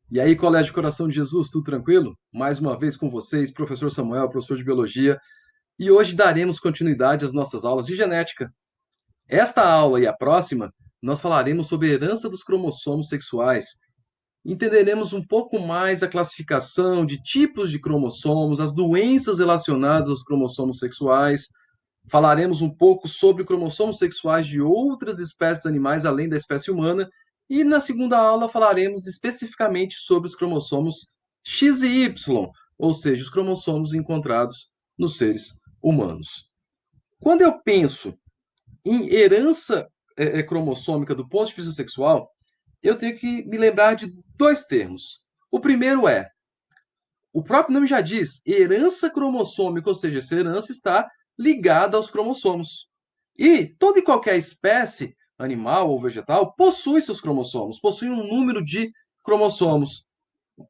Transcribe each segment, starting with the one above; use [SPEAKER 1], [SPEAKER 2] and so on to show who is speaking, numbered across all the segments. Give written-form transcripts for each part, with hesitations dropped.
[SPEAKER 1] E aí, Colégio Coração de Jesus, tudo tranquilo? Mais uma vez com vocês, professor Samuel, professor de Biologia, e hoje daremos continuidade às nossas aulas de genética. Esta aula e a próxima, nós falaremos sobre a herança dos cromossomos sexuais. Entenderemos um pouco mais a classificação de tipos de cromossomos, as doenças relacionadas aos cromossomos sexuais. Falaremos um pouco sobre cromossomos sexuais de outras espécies animais além da espécie humana. E na segunda aula falaremos especificamente sobre os cromossomos X e Y, ou seja, os cromossomos encontrados nos seres humanos. Quando eu penso em herança cromossômica do ponto de vista sexual, eu tenho que me lembrar de dois termos. O primeiro é, o próprio nome já diz, herança cromossômica, ou seja, essa herança está ligada aos cromossomos. E toda e qualquer espécie, animal ou vegetal, possui seus cromossomos, possui um número de cromossomos.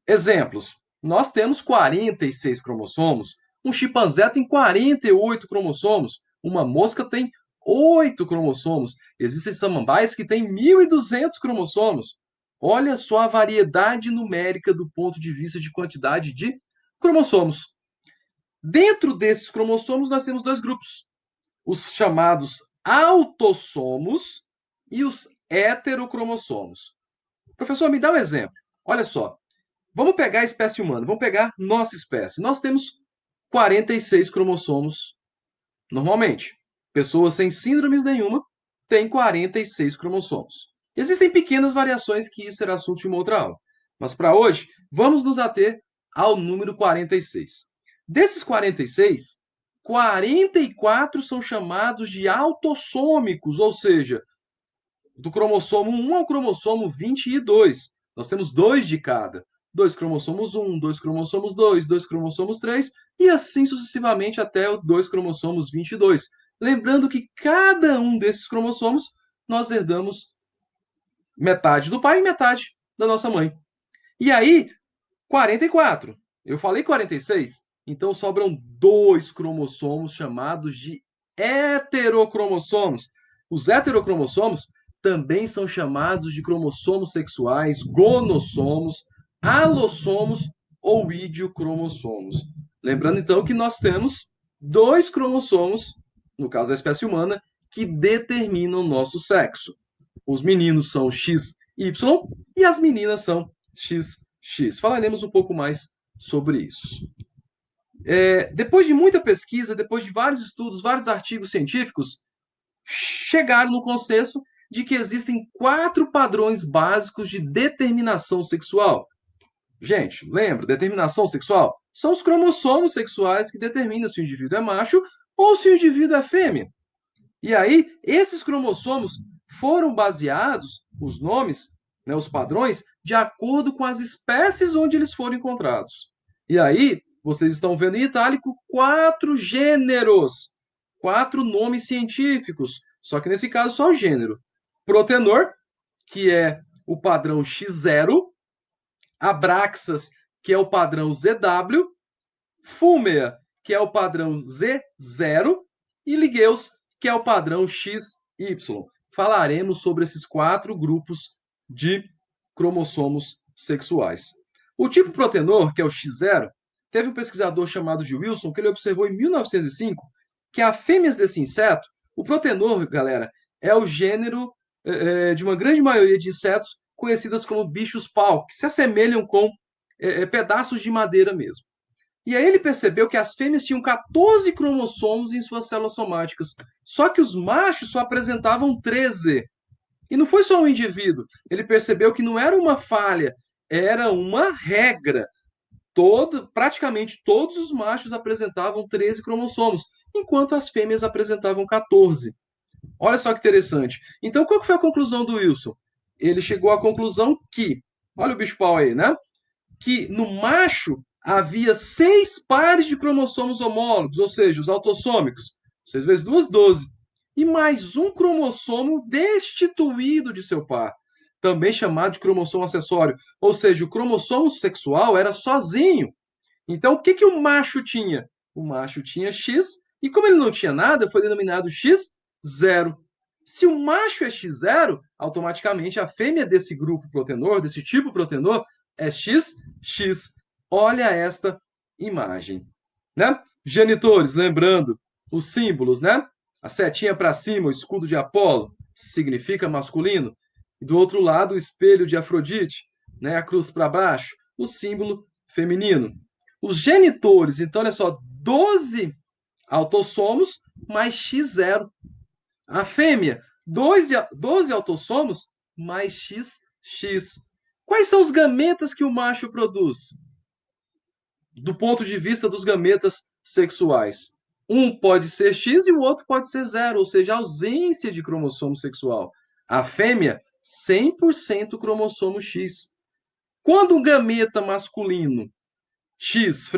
[SPEAKER 1] Exemplos: nós temos 46 cromossomos, um chimpanzé tem 48 cromossomos, uma mosca tem 8 cromossomos, existem samambaias que têm 1.200 cromossomos. Olha só a variedade numérica do ponto de vista de quantidade de cromossomos. Dentro desses cromossomos, nós temos dois grupos: os chamados autossomos e os heterocromossomos. Professor, me dá um exemplo. Olha só, vamos pegar a espécie humana, vamos pegar nossa espécie. Nós temos 46 cromossomos normalmente. Pessoas sem síndromes nenhuma têm 46 cromossomos. Existem pequenas variações que isso será assunto de uma outra aula. Mas para hoje, vamos nos ater ao número 46. Desses 46, 44 são chamados de autossômicos, ou seja, do cromossomo 1 ao cromossomo 22. Nós temos dois de cada. Dois cromossomos 1, dois cromossomos 2, dois cromossomos 3, e assim sucessivamente até os dois cromossomos 22. Lembrando que cada um desses cromossomos nós herdamos metade do pai e metade da nossa mãe. E aí, 44. Eu falei 46. Então sobram dois cromossomos chamados de heterocromossomos. Os heterocromossomos também são chamados de cromossomos sexuais, gonossomos, alossomos ou idiocromossomos. Lembrando então que nós temos dois cromossomos, no caso da espécie humana, que determinam o nosso sexo. Os meninos são XY e as meninas são XX. Falaremos um pouco mais sobre isso. Depois de muita pesquisa, depois de vários estudos, vários artigos científicos, chegaram no consenso de que existem 4 padrões básicos de determinação sexual. Gente, lembra, determinação sexual? São os cromossomos sexuais que determinam se o indivíduo é macho ou se o indivíduo é fêmea. E aí, esses cromossomos foram baseados, os nomes, né, os padrões, de acordo com as espécies onde eles foram encontrados. E aí, vocês estão vendo em itálico 4 gêneros, 4 nomes científicos, só que nesse caso só o gênero. Protenor, que é o padrão X0, Abraxas, que é o padrão ZW, Fúmea, que é o padrão Z0, e Ligueus, que é o padrão XY. Falaremos sobre esses 4 grupos de cromossomos sexuais. O tipo protenor, que é o X0, teve um pesquisador chamado de Wilson, que ele observou em 1905 que as fêmeas desse inseto, o protenor, galera, é o gênero de uma grande maioria de insetos conhecidas como bichos-pau, que se assemelham com pedaços de madeira mesmo. E aí ele percebeu que as fêmeas tinham 14 cromossomos em suas células somáticas, só que os machos só apresentavam 13. E não foi só um indivíduo. Ele percebeu que não era uma falha, era uma regra. Praticamente todos os machos apresentavam 13 cromossomos, enquanto as fêmeas apresentavam 14. Olha só que interessante. Então, qual foi a conclusão do Wilson? Ele chegou à conclusão que, olha o bicho-pau aí, né? Que no macho havia 6 pares de cromossomos homólogos, ou seja, os autossômicos. 6 vezes 2, 12. E mais um cromossomo destituído de seu par, também chamado de cromossomo acessório. Ou seja, o cromossomo sexual era sozinho. Então, o que, que o macho tinha? O macho tinha X, e como ele não tinha nada, foi denominado X0. Se o macho é X0, automaticamente a fêmea desse grupo protenor, desse tipo protenor, é XX. Olha esta imagem, né? Genitores, lembrando os símbolos, né? A setinha para cima, o escudo de Apolo, significa masculino. E do outro lado, o espelho de Afrodite, né? A cruz para baixo, o símbolo feminino. Os genitores, então, olha só, 12 autossomos mais X0. A fêmea, 12 autossomos mais XX. Quais são os gametas que o macho produz? Do ponto de vista dos gametas sexuais. Um pode ser X e o outro pode ser 0, ou seja, ausência de cromossomo sexual. A fêmea, 100% cromossomo X. Quando um gameta masculino X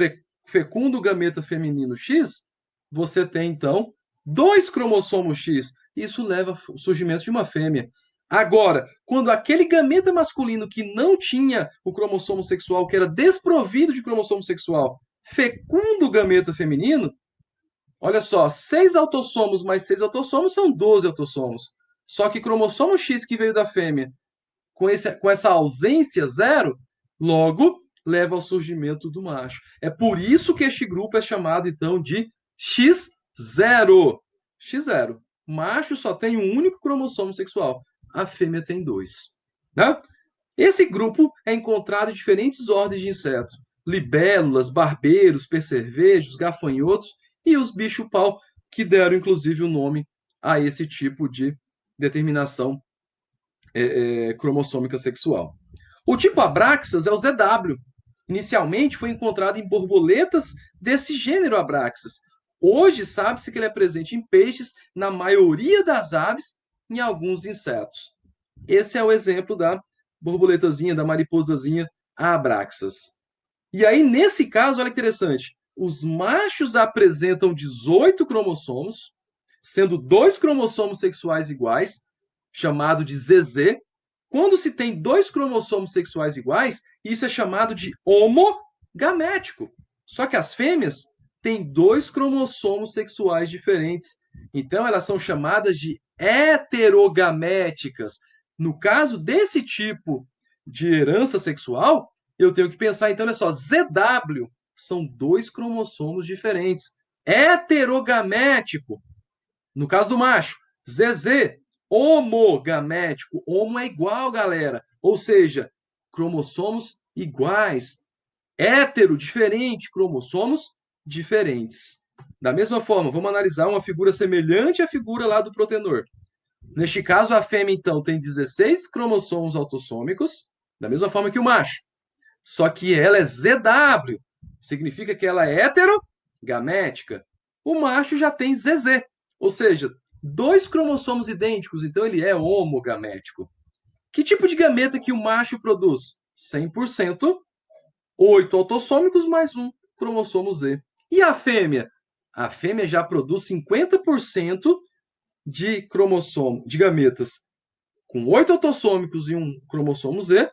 [SPEAKER 1] fecunda o gameta feminino X, você tem, então, 2 cromossomos X. Isso leva ao surgimento de uma fêmea. Agora, quando aquele gameta masculino que não tinha o cromossomo sexual, que era desprovido de cromossomo sexual, fecunda o gameta feminino, olha só, 6 autossomos mais 6 autossomos são 12 autossomos. Só que cromossomo X que veio da fêmea, com essa ausência 0, logo leva ao surgimento do macho. É por isso que este grupo é chamado, então, de X0. X0. Macho só tem um único cromossomo sexual. A fêmea tem 2. Né? Esse grupo é encontrado em diferentes ordens de insetos. Libélulas, barbeiros, percevejos, gafanhotos e os bicho-pau, que deram, inclusive, o nome a esse tipo de determinação cromossômica sexual. O tipo Abraxas é o ZW. Inicialmente foi encontrado em borboletas desse gênero Abraxas. Hoje sabe-se que ele é presente em peixes, na maioria das aves, em alguns insetos. Esse é o exemplo da borboletazinha, da mariposazinha Abraxas. E aí, nesse caso, olha que interessante, os machos apresentam 18 cromossomos, sendo 2 cromossomos sexuais iguais, chamado de ZZ. Quando se tem 2 cromossomos sexuais iguais, isso é chamado de homogamético. Só que as fêmeas têm 2 cromossomos sexuais diferentes. Então, elas são chamadas de heterogaméticas. No caso desse tipo de herança sexual, eu tenho que pensar, então, olha só, ZW são 2 cromossomos diferentes. Heterogamético, no caso do macho. ZZ, homogamético. Homo é igual, galera. Ou seja, cromossomos iguais. Hétero, diferente, cromossomos diferentes. Da mesma forma, vamos analisar uma figura semelhante à figura lá do protenor. Neste caso, a fêmea, então, tem 16 cromossomos autossômicos, da mesma forma que o macho. Só que ela é ZW, significa que ela é heterogamética. O macho já tem ZZ, ou seja, 2 cromossomos idênticos, então ele é homogamético. Que tipo de gameta que o macho produz? 100%, 8 autossômicos mais 1 cromossomo Z. E a fêmea? A fêmea já produz 50% de gametas com 8 autossômicos e 1 cromossomo Z,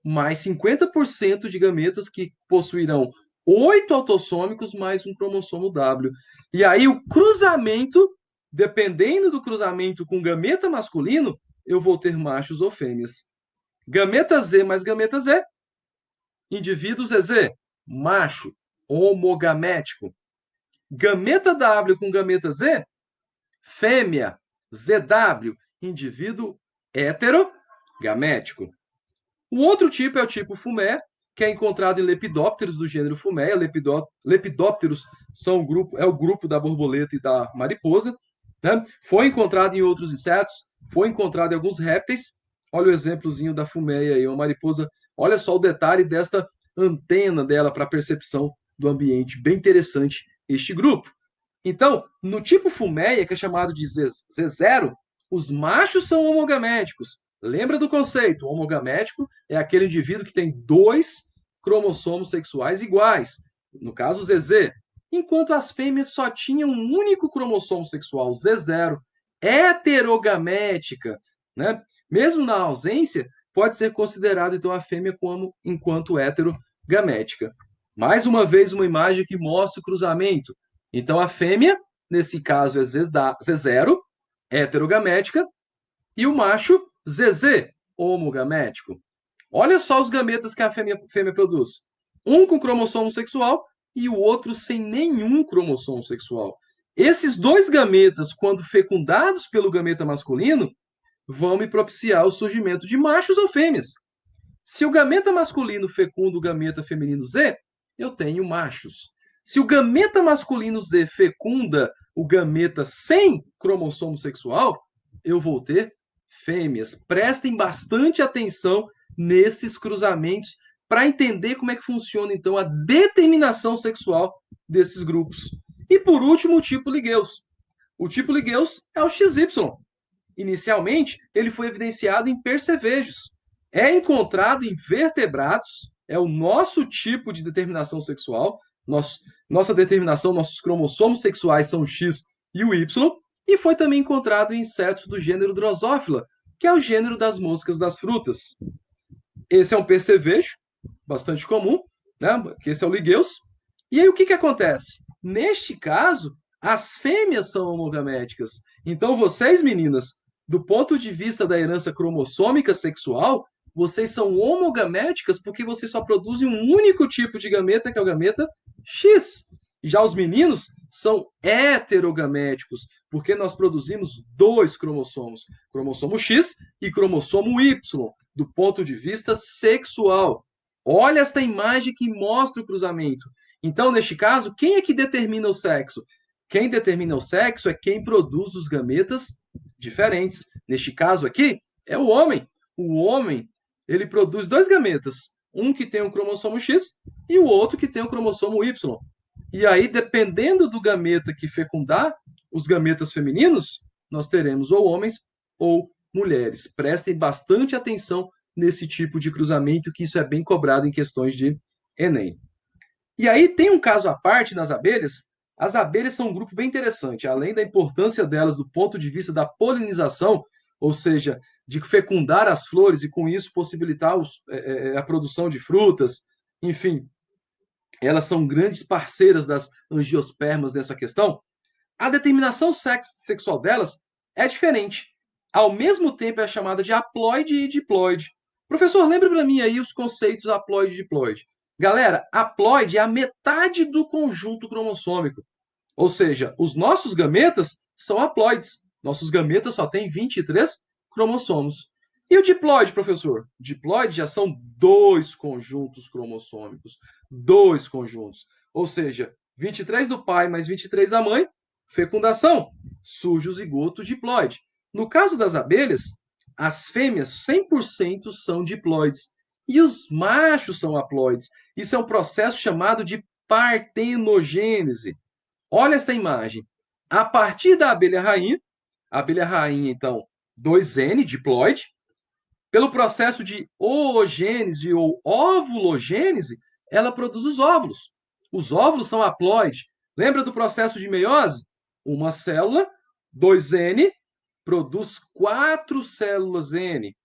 [SPEAKER 1] mais 50% de gametas que possuirão 8 autossômicos mais um cromossomo W. E aí o cruzamento, dependendo do cruzamento com gameta masculino, eu vou ter machos ou fêmeas. Gameta Z mais gameta Z, indivíduo ZZ, macho, homogamético. Gameta W com gameta Z, fêmea, ZW, indivíduo heterogamético. O outro tipo é o tipo Fumé, que é encontrado em lepidópteros do gênero Fumé. Lepidópteros é o grupo da borboleta e da mariposa. Né? Foi encontrado em outros insetos, foi encontrado em alguns répteis. Olha o exemplozinho da Fumeia aí, uma mariposa. Olha só o detalhe desta antena dela para percepção do ambiente. Bem interessante este grupo. Então, no tipo Fumeia, que é chamado de Z0, os machos são homogaméticos. Lembra do conceito? O homogamético é aquele indivíduo que tem 2 cromossomos sexuais iguais, no caso ZZ, enquanto as fêmeas só tinham um único cromossomo sexual, Z0, heterogamética, né? Mesmo na ausência, pode ser considerado então a fêmea como enquanto heterogamética. Mais uma vez uma imagem que mostra o cruzamento. Então a fêmea, nesse caso é Z0, heterogamética, e o macho ZZ, homogamético. Olha só os gametas que a fêmea produz. Um com cromossomo sexual e o outro sem nenhum cromossomo sexual. Esses dois gametas, quando fecundados pelo gameta masculino, vão me propiciar o surgimento de machos ou fêmeas. Se o gameta masculino fecunda o gameta feminino Z, eu tenho machos. Se o gameta masculino Z fecunda o gameta sem cromossomo sexual, eu vou ter fêmeas. Prestem bastante atenção nesses cruzamentos para entender como é que funciona, então, a determinação sexual desses grupos. E, por último, o tipo Ligueus. O tipo Ligueus é o XY. Inicialmente, ele foi evidenciado em percevejos. É encontrado em vertebrados, é o nosso tipo de determinação sexual. Nossa determinação, nossos cromossomos sexuais são o X e o Y. E foi também encontrado em insetos do gênero Drosophila, que é o gênero das moscas das frutas. Esse é um percevejo, bastante comum, né? Que esse é o Ligueus. E aí o que acontece? Neste caso, as fêmeas são homogaméticas. Então, vocês, meninas, do ponto de vista da herança cromossômica sexual, vocês são homogaméticas porque vocês só produzem um único tipo de gameta, que é o gameta X. Já os meninos são heterogaméticos, porque nós produzimos dois cromossomos, cromossomo X e cromossomo Y, do ponto de vista sexual. Olha esta imagem que mostra o cruzamento. Então, neste caso, quem é que determina o sexo? Quem determina o sexo é quem produz os gametas diferentes. Neste caso aqui, é o homem. O homem, ele produz dois gametas. Um que tem um cromossomo X e o outro que tem um cromossomo Y. E aí, dependendo do gameta que fecundar os gametas femininos, nós teremos ou homens ou mulheres. Prestem bastante atenção nesse tipo de cruzamento, que isso é bem cobrado em questões de Enem. E aí tem um caso à parte nas abelhas. As abelhas são um grupo bem interessante, além da importância delas do ponto de vista da polinização, ou seja, de fecundar as flores e com isso possibilitar a produção de frutas, enfim, elas são grandes parceiras das angiospermas nessa questão. A determinação sexual delas é diferente. Ao mesmo tempo é chamada de haploide e diploide. Professor, lembra para mim aí os conceitos haploide e diploide. Galera, haploide é a metade do conjunto cromossômico. Ou seja, os nossos gametas são haploides. Nossos gametas só têm 23 cromossomos. E o diploide, professor? Diploide já são dois conjuntos cromossômicos. Dois conjuntos. Ou seja, 23 do pai mais 23 da mãe, fecundação, surge o zigoto diploide. No caso das abelhas, as fêmeas 100% são diploides e os machos são haploides. Isso é um processo chamado de partenogênese. Olha esta imagem. A partir da abelha rainha, então, 2N, diploide, pelo processo de oogênese ou ovulogênese, ela produz os óvulos. Os óvulos são haploide. Lembra do processo de meiose? Uma célula, 2N, produz 4 células N.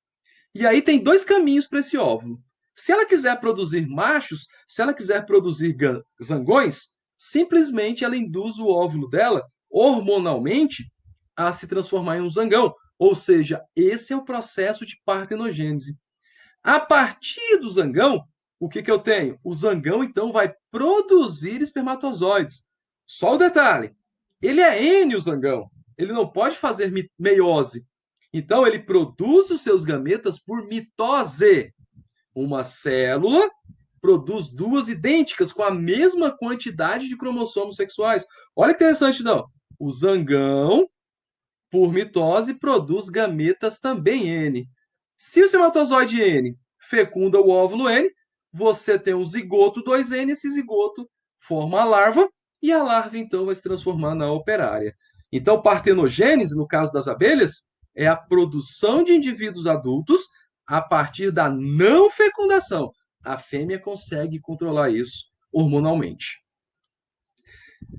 [SPEAKER 1] E aí tem dois caminhos para esse óvulo. Se ela quiser produzir machos, se ela quiser produzir zangões, simplesmente ela induz o óvulo dela, hormonalmente, a se transformar em um zangão. Ou seja, esse é o processo de partenogênese. A partir do zangão, o que eu tenho? O zangão, então, vai produzir espermatozoides. Só o detalhe, ele é N o zangão. Ele não pode fazer meiose. Então, ele produz os seus gametas por mitose. Uma célula produz duas idênticas com a mesma quantidade de cromossomos sexuais. Olha que interessante, não. O zangão, por mitose, produz gametas também N. Se o espermatozoide N fecunda o óvulo N, você tem um zigoto 2N, esse zigoto forma a larva, e a larva, então, vai se transformar na operária. Então, partenogênese, no caso das abelhas, é a produção de indivíduos adultos a partir da não fecundação. A fêmea consegue controlar isso hormonalmente.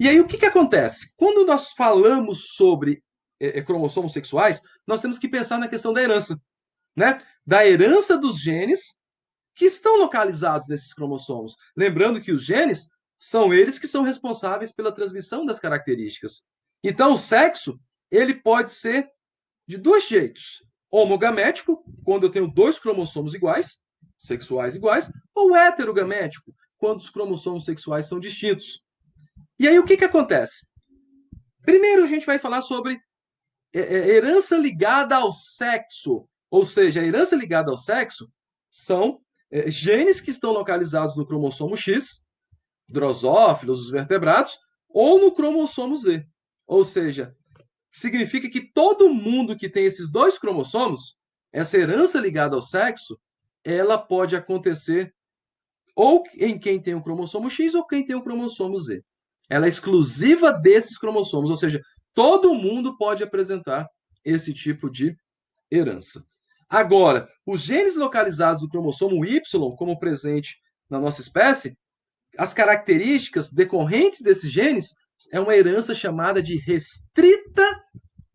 [SPEAKER 1] E aí, o que acontece? Quando nós falamos sobre cromossomos sexuais, nós temos que pensar na questão da herança, né? Da herança dos genes que estão localizados nesses cromossomos. Lembrando que os genes são eles que são responsáveis pela transmissão das características. Então, o sexo, ele pode ser de dois jeitos. Homogamético, quando eu tenho dois cromossomos iguais, sexuais iguais, ou heterogamético, quando os cromossomos sexuais são distintos. E aí, o que acontece? Primeiro, a gente vai falar sobre herança ligada ao sexo. Ou seja, a herança ligada ao sexo são genes que estão localizados no cromossomo X, drosófilos, os vertebrados, ou no cromossomo Z. Ou seja, significa que todo mundo que tem esses dois cromossomos, essa herança ligada ao sexo, ela pode acontecer ou em quem tem o cromossomo X ou quem tem o cromossomo Z. Ela é exclusiva desses cromossomos, ou seja, todo mundo pode apresentar esse tipo de herança. Agora, os genes localizados no cromossomo Y, como presente na nossa espécie, as características decorrentes desses genes é uma herança chamada de restrita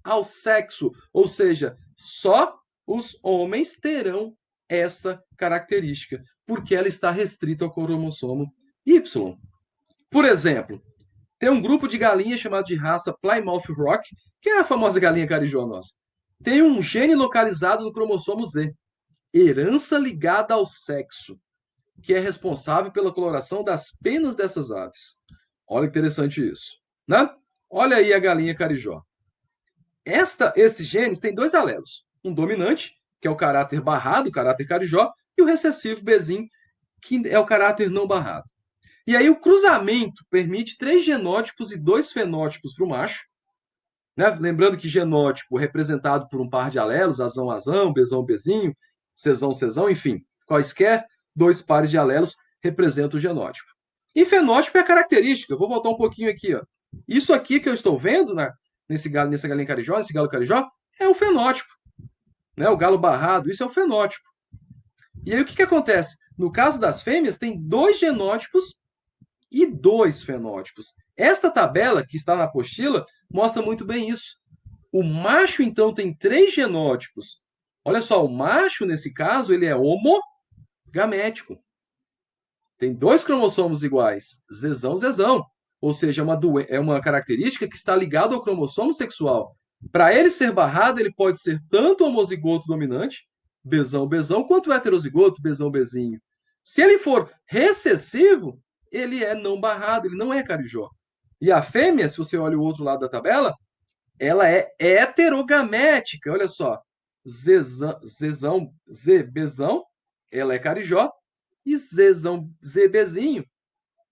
[SPEAKER 1] ao sexo, ou seja, só os homens terão esta característica, porque ela está restrita ao cromossomo Y. Por exemplo, tem um grupo de galinhas chamado de raça Plymouth Rock, que é a famosa galinha carijó nossa. Tem um gene localizado no cromossomo Z, herança ligada ao sexo, que é responsável pela coloração das penas dessas aves. Olha que interessante isso, né? Olha aí a galinha carijó. Esses genes têm dois alelos. Um dominante, que é o caráter barrado, o caráter carijó, e o recessivo Bzim, que é o caráter não barrado. E aí o cruzamento permite 3 genótipos e 2 fenótipos para o macho. Né? Lembrando que genótipo representado por um par de alelos, azão-azão, bezão-bezinho, cesão-cesão, enfim, quaisquer 2 pares de alelos representam o genótipo. E fenótipo é a característica. Eu vou voltar um pouquinho aqui. Ó. Isso aqui que eu estou vendo nessa galinha carijó, nesse galo carijó, é o fenótipo. Né? O galo barrado, isso é o fenótipo. E aí o que acontece? No caso das fêmeas, tem 2 genótipos e 2 fenótipos. Esta tabela, que está na apostila, mostra muito bem isso. O macho, então, tem 3 genótipos. Olha só, o macho, nesse caso, ele é homogamético. Tem 2 cromossomos iguais, zezão, zezão. Ou seja, é uma característica que está ligada ao cromossomo sexual. Para ele ser barrado, ele pode ser tanto homozigoto dominante, bezão, bezão, quanto heterozigoto, bezão, bezinho. Se ele for recessivo, ele é não barrado, ele não é carijó. E a fêmea, se você olha o outro lado da tabela, ela é heterogamética. Olha só, zezão, zbzão, ela é carijó, e zezão, zbzinho,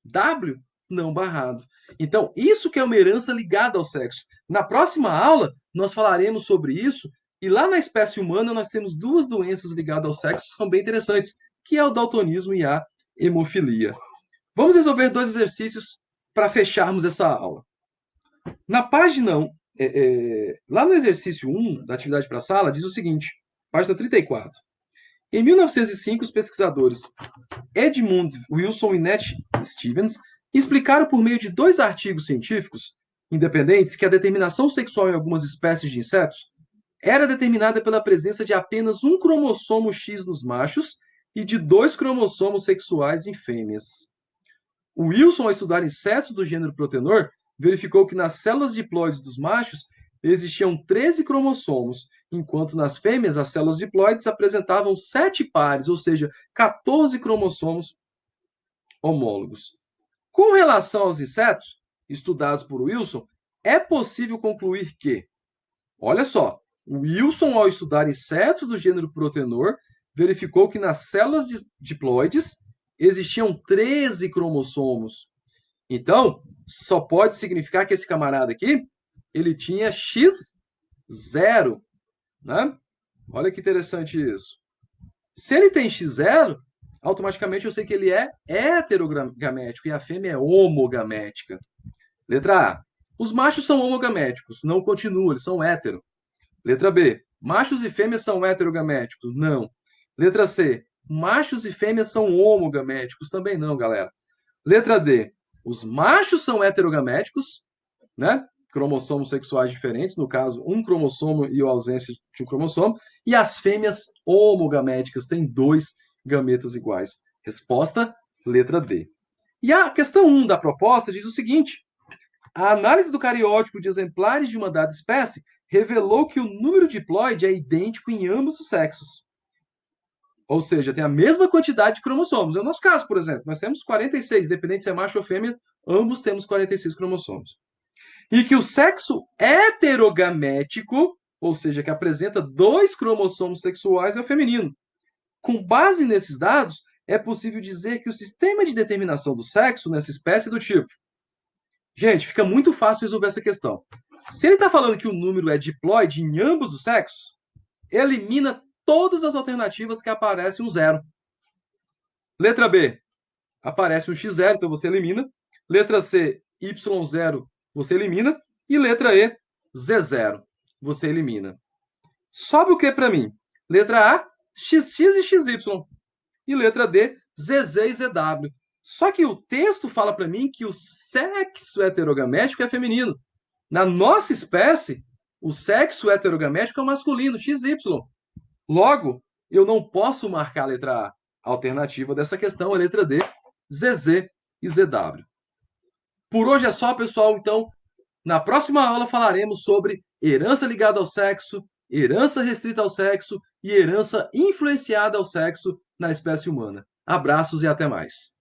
[SPEAKER 1] w, não barrado. Então, isso que é uma herança ligada ao sexo. Na próxima aula, nós falaremos sobre isso, e lá na espécie humana nós temos 2 doenças ligadas ao sexo que são bem interessantes, que é o daltonismo e a hemofilia. Vamos resolver 2 exercícios para fecharmos essa aula. Na página 1, lá no exercício 1 da atividade para a sala, diz o seguinte, página 34. Em 1905, os pesquisadores Edmund Wilson e Nat Stevens explicaram por meio de 2 artigos científicos independentes que a determinação sexual em algumas espécies de insetos era determinada pela presença de apenas um cromossomo X nos machos e de 2 cromossomos sexuais em fêmeas. O Wilson, ao estudar insetos do gênero Protenor, verificou que nas células diploides dos machos existiam 13 cromossomos, enquanto nas fêmeas as células diploides apresentavam 7 pares, ou seja, 14 cromossomos homólogos. Com relação aos insetos estudados por Wilson, é possível concluir que, olha só, Wilson, ao estudar insetos do gênero Protenor, verificou que nas células diploides existiam 13 cromossomos. Então, só pode significar que esse camarada aqui, ele tinha X0, né? Olha que interessante isso. Se ele tem X0, automaticamente eu sei que ele é heterogamético e a fêmea é homogamética. Letra A. Os machos são homogaméticos. Não continua, eles são hétero. Letra B. Machos e fêmeas são heterogaméticos. Não. Letra C. Machos e fêmeas são homogaméticos. Também não, galera. Letra D. Os machos são heterogaméticos, né? Cromossomos sexuais diferentes, no caso, um cromossomo e a ausência de um cromossomo, e as fêmeas homogaméticas têm 2 gametas iguais. Resposta, letra D. E a questão 1 da proposta diz o seguinte: a análise do cariótipo de exemplares de uma dada espécie revelou que o número diploide é idêntico em ambos os sexos. Ou seja, tem a mesma quantidade de cromossomos. É o nosso caso, por exemplo, nós temos 46, independente se é macho ou fêmea, ambos temos 46 cromossomos. E que o sexo heterogamético, ou seja, que apresenta 2 cromossomos sexuais, é o feminino. Com base nesses dados, é possível dizer que o sistema de determinação do sexo nessa espécie é do tipo. Gente, fica muito fácil resolver essa questão. Se ele está falando que o número é diploide em ambos os sexos, elimina todas as alternativas que aparecem um zero. Letra B, aparece um x0, então você elimina. Letra C, y0, você elimina. E letra E, z0, você elimina. Sobe o que para mim? Letra A, xx e xy. E letra D, zz e zw. Só que o texto fala para mim que o sexo heterogamético é feminino. Na nossa espécie, o sexo heterogamético é masculino, XY. Logo, eu não posso marcar a letra A. A alternativa dessa questão é a letra D, ZZ e ZW. Por hoje é só, pessoal. Então, na próxima aula falaremos sobre herança ligada ao sexo, herança restrita ao sexo e herança influenciada ao sexo na espécie humana. Abraços e até mais.